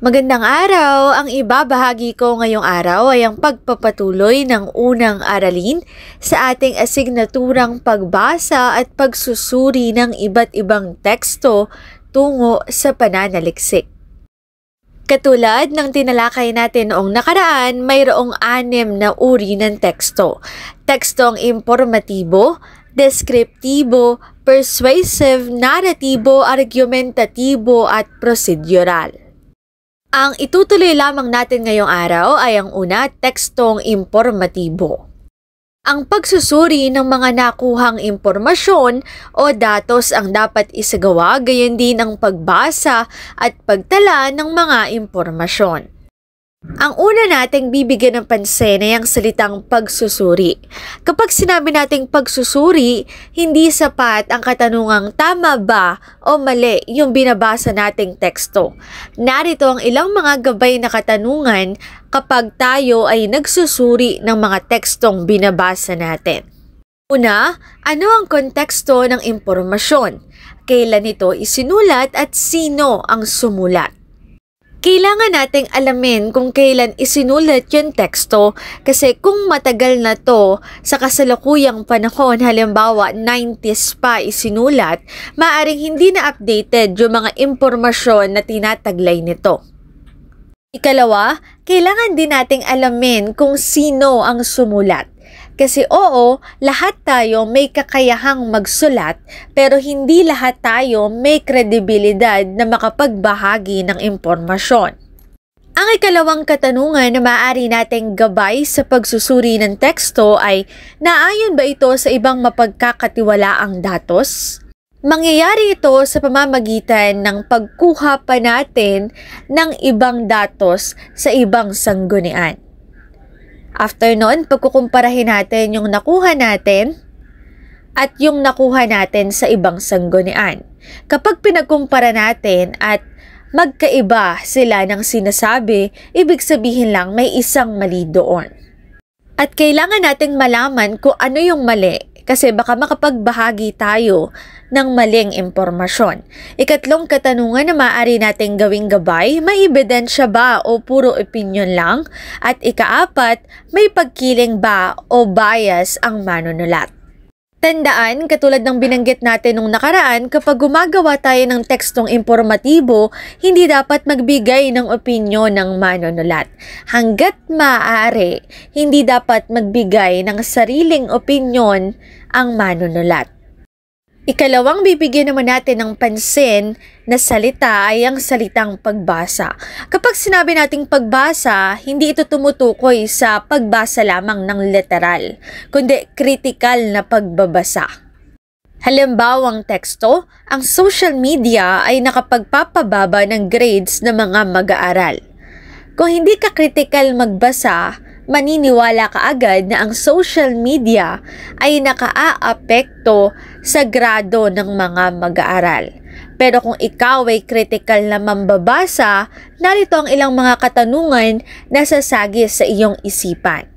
Magandang araw! Ang ibabahagi ko ngayong araw ay ang pagpapatuloy ng unang aralin sa ating asignaturang pagbasa at pagsusuri ng iba't ibang teksto tungo sa pananaliksik. Katulad ng tinalakay natin noong nakaraan, mayroong 6 na uri ng teksto. Tekstong informatibo, deskriptibo, persuasive, narratibo, argumentatibo at procedural. Ang itutuloy lamang natin ngayong araw ay ang una, tekstong informatibo. Ang pagsusuri ng mga nakuhang impormasyon o datos ang dapat isagawa, gayon din ang pagbasa at pagtala ng mga impormasyon. Ang una nating bibigyan ng pansin ay ang salitang pagsusuri. Kapag sinabi nating pagsusuri, hindi sapat ang katanungang tama ba o mali yung binabasa nating teksto. Narito ang ilang mga gabay na katanungan kapag tayo ay nagsusuri ng mga tekstong binabasa natin. Una, ano ang konteksto ng impormasyon? Kailan ito isinulat at sino ang sumulat? Kailangan nating alamin kung kailan isinulat yung teksto kasi kung matagal na to sa kasalukuyang panahon, halimbawa 90s pa isinulat, maaring hindi na updated yung mga impormasyon na tinataglay nito. Ikalawa, kailangan din nating alamin kung sino ang sumulat. Kasi oo, lahat tayo may kakayahang magsulat pero hindi lahat tayo may kredibilidad na makapagbahagi ng impormasyon. Ang ikalawang katanungan na maaari nating gabay sa pagsusuri ng teksto ay naayon ba ito sa ibang mapagkakatiwalaang datos? Mangyayari ito sa pamamagitan ng pagkuha pa natin ng ibang datos sa ibang sanggunian. After nun, pagkukumparahin natin yung nakuha natin at yung nakuha natin sa ibang sanggunian. Kapag pinagkumpara natin at magkaiba sila ng sinasabi, ibig sabihin lang may isang mali doon. At kailangan nating malaman kung ano yung mali kasi baka makapagbahagi tayo ng maling impormasyon. Ikatlong katanungan na maaari nating gawing gabay, may ebidensya ba o puro opinion lang? At ikaapat, may pagkiling ba o bias ang manunulat? Tandaan, katulad ng binanggit natin nung nakaraan, kapag gumagawa tayo ng tekstong informatibo, hindi dapat magbigay ng opinyon ng manunulat. Hanggat maaari, hindi dapat magbigay ng sariling opinyon ang manunulat. Ikalawang bibigyan naman natin ng pansin na salita ay ang salitang pagbasa. Kapag sinabi nating pagbasa, hindi ito tumutukoy sa pagbasa lamang ng literal, kundi critical na pagbabasa. Halimbawang teksto, ang social media ay nakapagpapababa ng grades ng mga mag-aaral. Kung hindi ka critical magbasa, maniniwala ka agad na ang social media ay nakaaapekto sa grado ng mga mag-aaral. Pero kung ikaw ay critical na mambabasa, narito ang ilang mga katanungan na sasagis sa iyong isipan.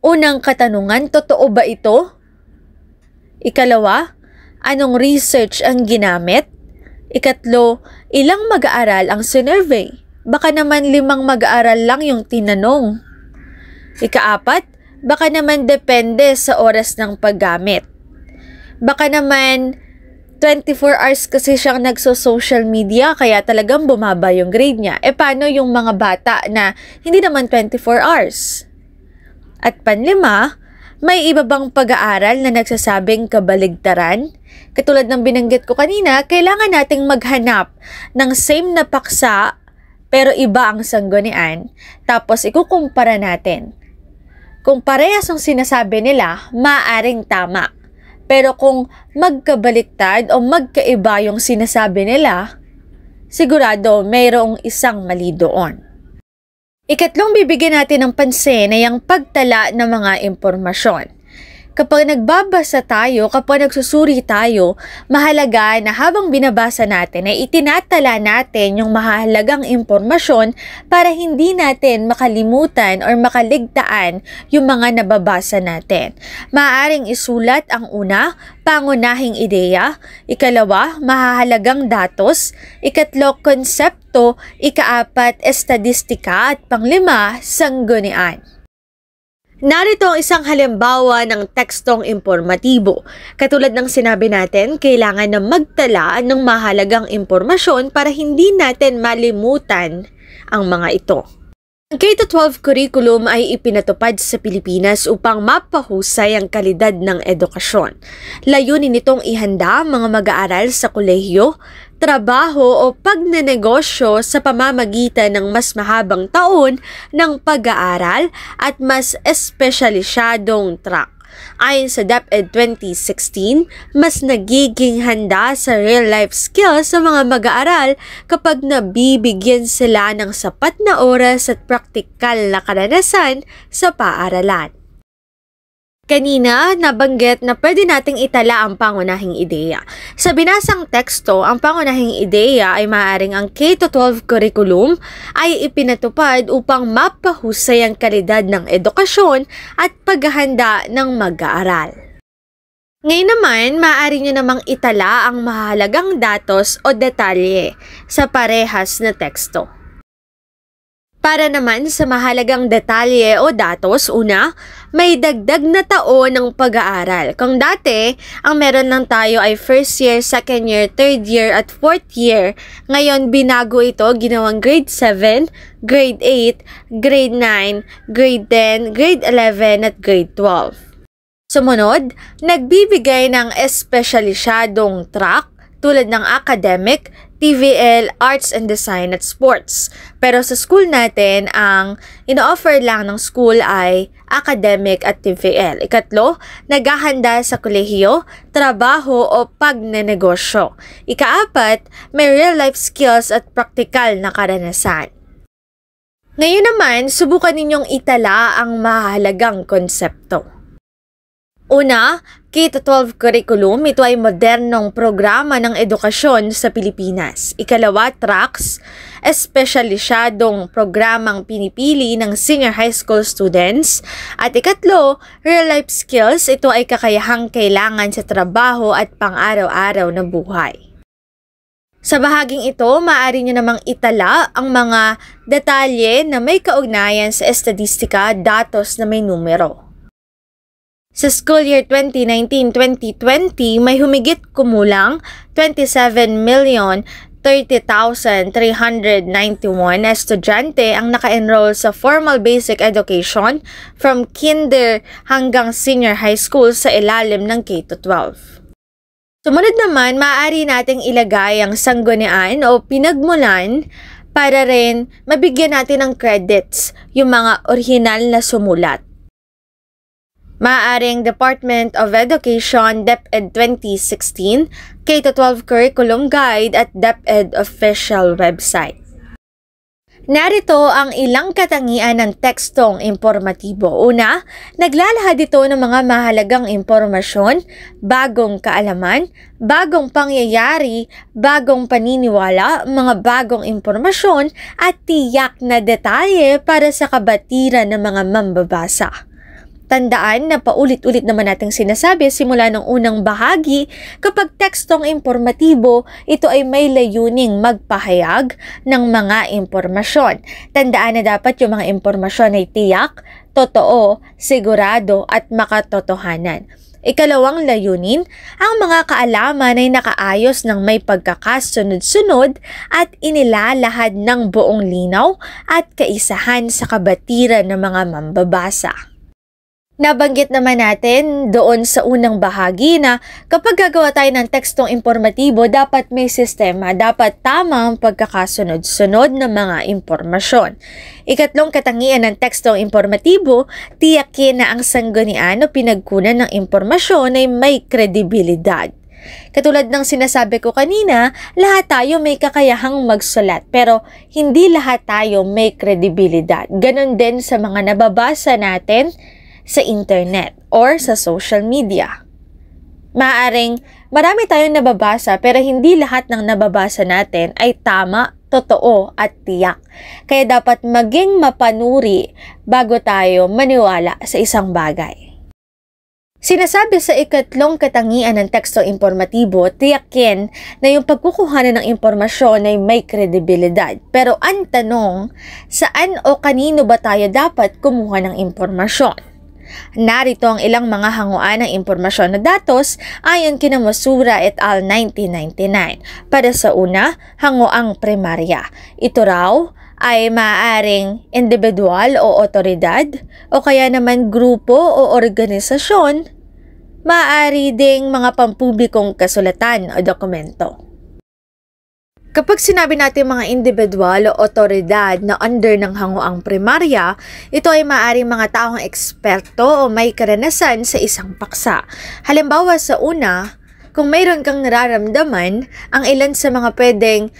Unang katanungan, totoo ba ito? Ikalawa, anong research ang ginamit? Ikatlo, ilang mag-aaral ang sinurvey? Baka naman 5 mag-aaral lang yung tinanong. Ikaapat, baka naman depende sa oras ng paggamit. Baka naman 24 hours kasi siyang nagso-social media kaya talagang bumaba yung grade niya. E paano yung mga bata na hindi naman 24 hours? At panlima, may iba bang pag-aaral na nagsasabing kabaligtaran? Katulad ng binanggit ko kanina, kailangan nating maghanap ng same na paksa pero iba ang sanggunian. Tapos ikukumpara natin. Kung parehas ang sinasabi nila, maaaring tama. Pero kung magkabaliktad o magkaiba yung sinasabi nila, sigurado mayroong isang mali doon. Ikatlong bibigyan natin ng pansin ay ang pagtala ng mga impormasyon. Kapag nagbabasa tayo, kapag nagsusuri tayo, mahalaga na habang binabasa natin ay itinatala natin yung mahalagang impormasyon para hindi natin makalimutan or makaligtaan yung mga nababasa natin. Maaaring isulat ang una, pangunahing ideya, ikalawa, mahahalagang datos, ikatlo, konsepto, ikaapat, estadistika at panglima, sanggunian. Narito ang isang halimbawa ng tekstong impormatibo. Katulad ng sinabi natin, kailangan na magtala ng mahalagang impormasyon para hindi natin malimutan ang mga ito. Ang K-12 curriculum ay ipinatupad sa Pilipinas upang mapahusay ang kalidad ng edukasyon. Layunin nitong ihanda ang mga mag-aaral sa kolehiyo, trabaho o pagnenegosyo sa pamamagitan ng mas mahabang taon ng pag-aaral at mas espesyalisadong track. Ayon sa DepEd 2016, mas nagiging handa sa real-life skills sa mga mag-aaral kapag nabibigyan sila ng sapat na oras at praktikal na karanasan sa paaralan. Kanina, nabanggit na pwede nating itala ang pangunahing ideya. Sa binasang teksto, ang pangunahing ideya ay maaaring ang K-12 curriculum ay ipinatupad upang mapahusay ang kalidad ng edukasyon at paghahanda ng mag-aaral. Ngayon naman, maaari nyo namang itala ang mahalagang datos o detalye sa parehas na teksto. Para naman sa mahalagang detalye o datos, una, may dagdag na taon ng pag-aaral. Kung dati, ang meron lang tayo ay first year, second year, third year at fourth year, ngayon binago ito, ginawang grade 7, grade 8, grade 9, grade 10, grade 11 at grade 12. Sumunod, nagbibigay ng espesyalisadong track tulad ng academic, TVL, Arts and Design at Sports. Pero sa school natin, ang ino-offer lang ng school ay academic at TVL. Ikatlo, naghahanda sa kolehiyo, trabaho o pagnenegosyo. Ikaapat, may real-life skills at praktikal na karanasan. Ngayon naman, subukan ninyong itala ang mahalagang konsepto. Una, K-12 curriculum, ito ay modernong programa ng edukasyon sa Pilipinas. Ikalawa, tracks, espesyalisadong programang pinipili ng senior high school students. At ikatlo, real-life skills, ito ay kakayahang kailangan sa trabaho at pang-araw-araw na buhay. Sa bahaging ito, maaari nyo namang itala ang mga detalye na may kaugnayan sa estadistika, datos na may numero. Sa school year 2019-2020, may humigit kumulang 27,030,391 na estudyante ang naka-enroll sa formal basic education from kinder hanggang senior high school sa ilalim ng K-12. Sumunod naman, maaari nating ilagay ang sanggunian o pinagmulan para rin mabigyan natin ng credits yung mga orihinal na sumulat. Maaaring Department of Education DepEd 2016, K-12 Curriculum Guide at DepEd official website. Narito ang ilang katangian ng tekstong impormatibo. Una, naglalahad ito ng mga mahalagang impormasyon, bagong kaalaman, bagong pangyayari, bagong paniniwala, mga bagong impormasyon at tiyak na detalye para sa kabatiran ng mga mambabasa. Tandaan na paulit-ulit naman nating sinasabi simula ng unang bahagi, kapag tekstong impormatibo, ito ay may layuning magpahayag ng mga impormasyon. Tandaan na dapat yung mga impormasyon ay tiyak, totoo, sigurado at makatotohanan. Ikalawang layunin, ang mga kaalaman ay nakaayos ng may pagkakasunod-sunod at inilalahad ng buong linaw at kaisahan sa kabatiran ng mga mambabasa. Nabanggit naman natin doon sa unang bahagi na kapag gagawa tayo ng tekstong informatibo, dapat may sistema, dapat tama ang pagkakasunod-sunod ng mga impormasyon. Ikatlong katangian ng tekstong informatibo, tiyakin na ang sanggunian o pinagkunan ng impormasyon ay may kredibilidad. Katulad ng sinasabi ko kanina, lahat tayo may kakayahang magsulat pero hindi lahat tayo may kredibilidad. Ganon din sa mga nababasa natin sa internet or sa social media. Maaring marami tayong nababasa pero hindi lahat ng nababasa natin ay tama, totoo at tiyak. Kaya dapat maging mapanuri bago tayo maniwala sa isang bagay. Sinasabi sa ikatlong katangian ng tekstong informatibo, tiyakin na yung pagkukuhanan ng impormasyon ay may kredibilidad. Pero ang tanong, saan o kanino ba tayo dapat kumuha ng impormasyon? Narito ang ilang mga hanguan ng impormasyon na datos ayon kina Masura et al. 1999. Para sa una, hanguang primarya. Ito raw ay maaaring individual o otoridad o kaya naman grupo o organisasyon, maaari ding mga pampublikong kasulatan o dokumento. Kapag sinabi natin mga individual o otoridad na under ng hanguang primarya, ito ay maaaring mga taong eksperto o may karanasan sa isang paksa. Halimbawa sa una, kung mayroon kang nararamdaman, ang ilan sa mga pwedeng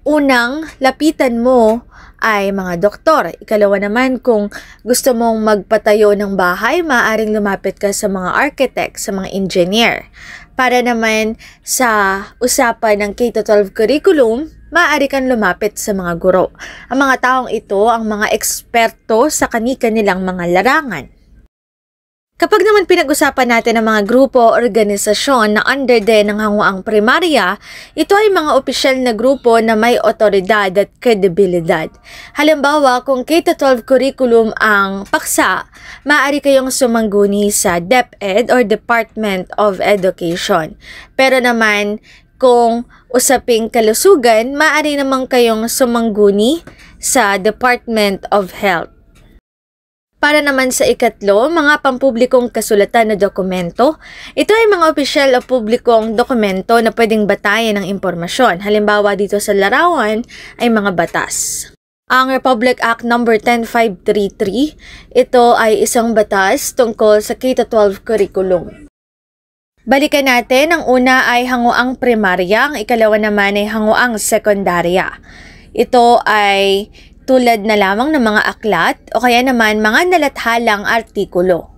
unang lapitan mo ay mga doktor. Ikalawa naman, kung gusto mong magpatayo ng bahay, maaaring lumapit ka sa mga architect, sa mga engineer. Para naman sa usapan ng K-12 curriculum, maaari kang lumapit sa mga guro. Ang mga taong ito ang mga eksperto sa kani-kanilang mga larangan. Kapag naman pinag-usapan natin ang mga grupo o organisasyon na under din ng hanguang primarya, ito ay mga opisyal na grupo na may otoridad at kredibilidad. Halimbawa, kung K-12 curriculum ang paksa, maaari kayong sumangguni sa DepEd or Department of Education. Pero naman, kung usaping kalusugan, maaari naman kayong sumangguni sa Department of Health. Para naman sa ikatlo, mga pampublikong kasulatan na dokumento, ito ay mga opisyal o publikong dokumento na pwedeng batayan ng impormasyon. Halimbawa dito sa larawan ay mga batas. Ang Republic Act No. 10533, ito ay isang batas tungkol sa K-12 curriculum. Balikan natin, ang una ay hanguang primarya, ang ikalawa naman ay hanguang sekundarya. Ito ay tulad na lamang ng mga aklat o kaya naman mga nalathalang artikulo.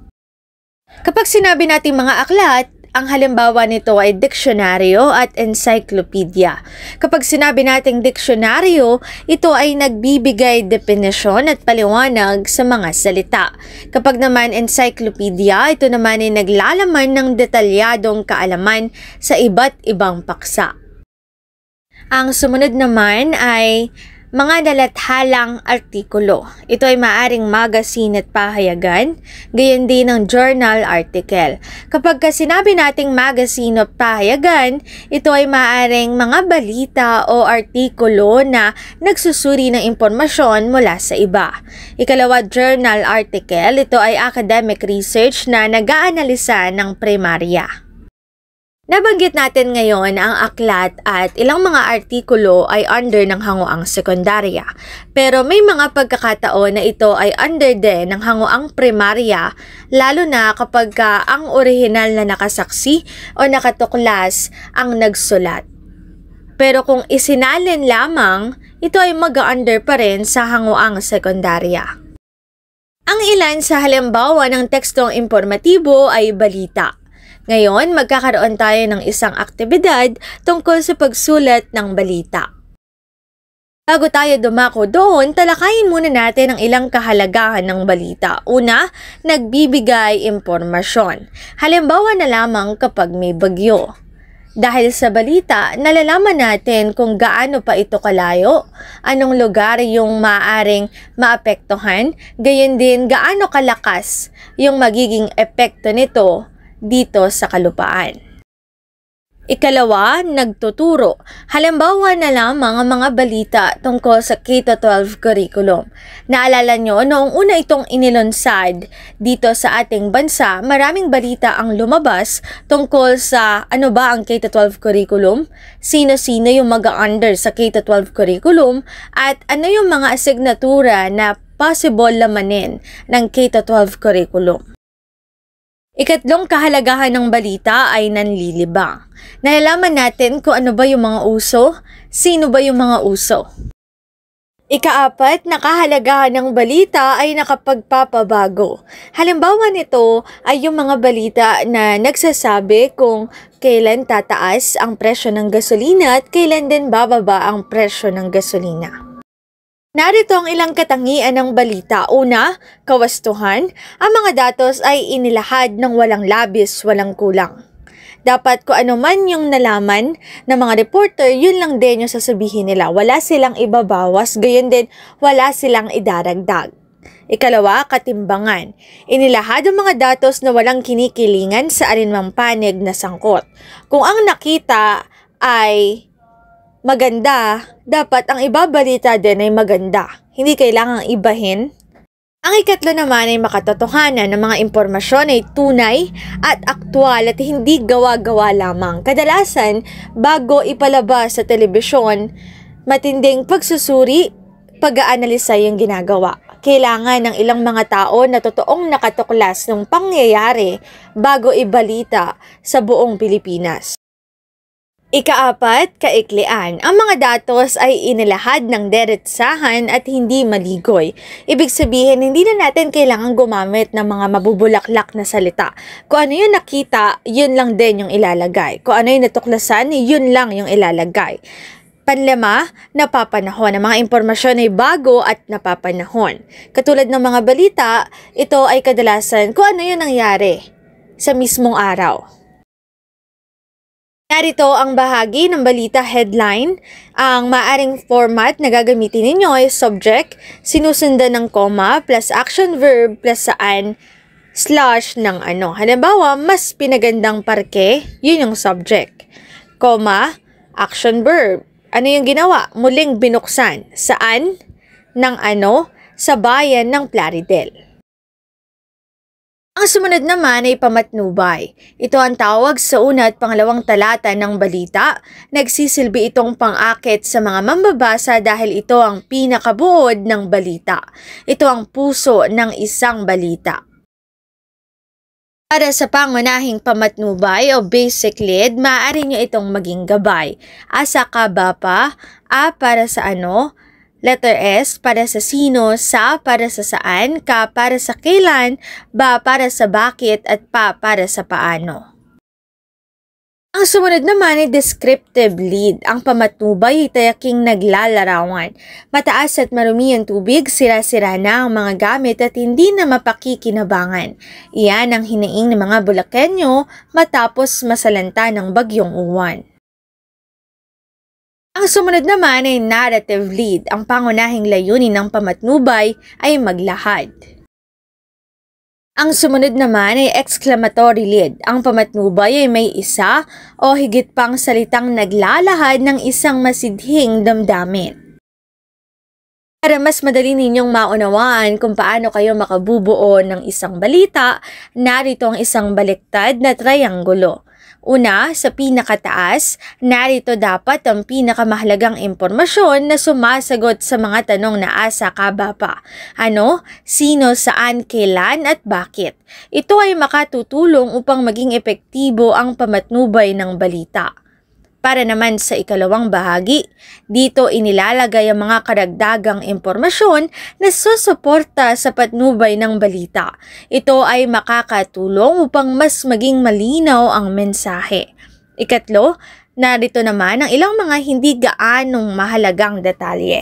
Kapag sinabi natin mga aklat, ang halimbawa nito ay diksyonaryo at encyclopedia. Kapag sinabi nating diksyonaryo, ito ay nagbibigay definisyon at paliwanag sa mga salita. Kapag naman encyclopedia, ito naman ay naglalaman ng detalyadong kaalaman sa iba't ibang paksa. Ang sumunod naman ay mga nalathalang artikulo. Ito ay maaring magazine at pahayagan, gayon din ng journal article. Kapag sinabi nating magazine at pahayagan, ito ay maaring mga balita o artikulo na nagsusuri ng impormasyon mula sa iba. Ikalawa, journal article. Ito ay academic research na nag-aanalisa ng primarya. Nabanggit natin ngayon ang aklat at ilang mga artikulo ay under ng hanguang sekundarya. Pero may mga pagkakataon na ito ay under din ng hanguang primarya, lalo na kapag ang orihinal na nakasaksi o nakatuklas ang nagsulat. Pero kung isinalin lamang, ito ay mag-under pa rin sa hanguang sekundarya. Ang ilan sa halimbawa ng tekstong informatibo ay balita. Ngayon, magkakaroon tayo ng isang aktibidad tungkol sa pagsulat ng balita. Bago tayo dumako doon, talakayin muna natin ang ilang kahalagahan ng balita. Una, nagbibigay impormasyon. Halimbawa na lamang kapag may bagyo. Dahil sa balita, nalalaman natin kung gaano pa ito kalayo, anong lugar yung maaaring maapektuhan, gayon din gaano kalakas yung magiging epekto nito dito sa kalupaan. Ikalawa, nagtuturo. Halimbawa na lamang ang mga balita tungkol sa K-12 curriculum. Naalala nyo, noong una itong inilunsad dito sa ating bansa, maraming balita ang lumabas tungkol sa ano ba ang K-12 curriculum, sino-sino yung mag-under sa K-12 curriculum, at ano yung mga asignatura na possible lamanin ng K-12 curriculum. Ikatlong kahalagahan ng balita ay nanlilibang. Nalalaman natin kung ano ba yung mga uso, sino ba yung mga uso. Ikaapat na kahalagahan ng balita ay nakapagpapabago. Halimbawa nito ay yung mga balita na nagsasabi kung kailan tataas ang presyo ng gasolina at kailan din bababa ang presyo ng gasolina. Narito ang ilang katangian ng balita. Una, kawastuhan. Ang mga datos ay inilahad ng walang labis, walang kulang. Dapat kung ano man yung nalaman ng mga reporter, yun lang din yung sasabihin nila. Wala silang ibabawas, gayon din wala silang idaragdag. Ikalawa, katimbangan. Inilahad ang mga datos na walang kinikilingan sa alinmang panig na sangkot. Kung ang nakita ay maganda, dapat ang ibabalita din ay maganda. Hindi kailangang ibahin. Ang ikatlo naman ay makatotohanan ng mga impormasyon ay tunay at aktwal at hindi gawa-gawa lamang. Kadalasan, bago ipalabas sa telebisyon, matinding pagsusuri, pag-aanalisa yung ginagawa. Kailangan ng ilang mga tao na totoong nakatuklas ng pangyayari bago ibalita sa buong Pilipinas. Ikaapat, kaiklian. Ang mga datos ay inilahad ng diretsahan at hindi maligoy. Ibig sabihin, hindi na natin kailangan gumamit ng mga mabubulaklak na salita. Kung ano yung nakita, yun lang din yung ilalagay. Kung ano yung natuklasan, yun lang yung ilalagay. Panlima, napapanahon. Ang mga impormasyon ay bago at napapanahon. Katulad ng mga balita, ito ay kadalasan kung ano yung nangyari sa mismong araw. Narito ang bahagi ng balita headline. Ang maaring format na gagamitin ninyo ay subject, sinusundan ng comma, plus action verb, plus saan, slash ng ano. Halimbawa, mas pinagandang parke, yun yung subject. Comma, action verb. Ano yung ginawa? Muling binuksan. Saan? Ng ano? Sa bayan ng Plaridel. Ang sumunod naman ay pamatnubay. Ito ang tawag sa una at pangalawang talata ng balita. Nagsisilbi itong pang-akit sa mga mambabasa dahil ito ang pinakabuod ng balita. Ito ang puso ng isang balita. Para sa pangunahing pamatnubay o basic lead, maaari nyo itong maging gabay. Asa ka ba pa? A para sa ano? Letter S para sa sino, sa para sa saan, ka para sa kailan, ba para sa bakit, at pa para sa paano. Ang sumunod naman ay descriptive lead. Ang pamatnubay ay tayaking naglalarawan. Mataas at marumi ang tubig, sira-sira na ang mga gamit at hindi na mapakikinabangan. Iyan ang hinaing ng mga Bulakenyo matapos masalanta ng bagyong uwan. Ang sumunod naman ay narrative lead. Ang pangunahing layunin ng pamatnubay ay maglahad. Ang sumunod naman ay exclamatory lead. Ang pamatnubay ay may isa o higit pang salitang naglalahad ng isang masidhing damdamin. Para mas madali ninyong maunawaan kung paano kayo makabubuo ng isang balita, narito ang isang baliktad na trianggulo. Una, sa pinakataas, narito dapat ang pinakamahalagang impormasyon na sumasagot sa mga tanong na asa ka ba pa. Ano, sino, saan, kailan, at bakit. Ito ay makatutulong upang maging epektibo ang pamatnubay ng balita. Para naman sa ikalawang bahagi, dito inilalagay ang mga karagdagang impormasyon na susuporta sa patnubay ng balita. Ito ay makakatulong upang mas maging malinaw ang mensahe. Ikatlo, narito naman ang ilang mga hindi gaanong mahalagang detalye.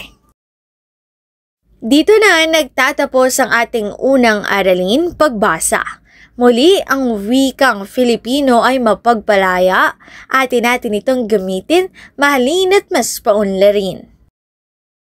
Dito na nagtatapos ang ating unang aralin, pagbasa. Muli, ang wikang Filipino ay mapagpalaya. Atin natin itong gamitin, mahalin at mas paunlarin.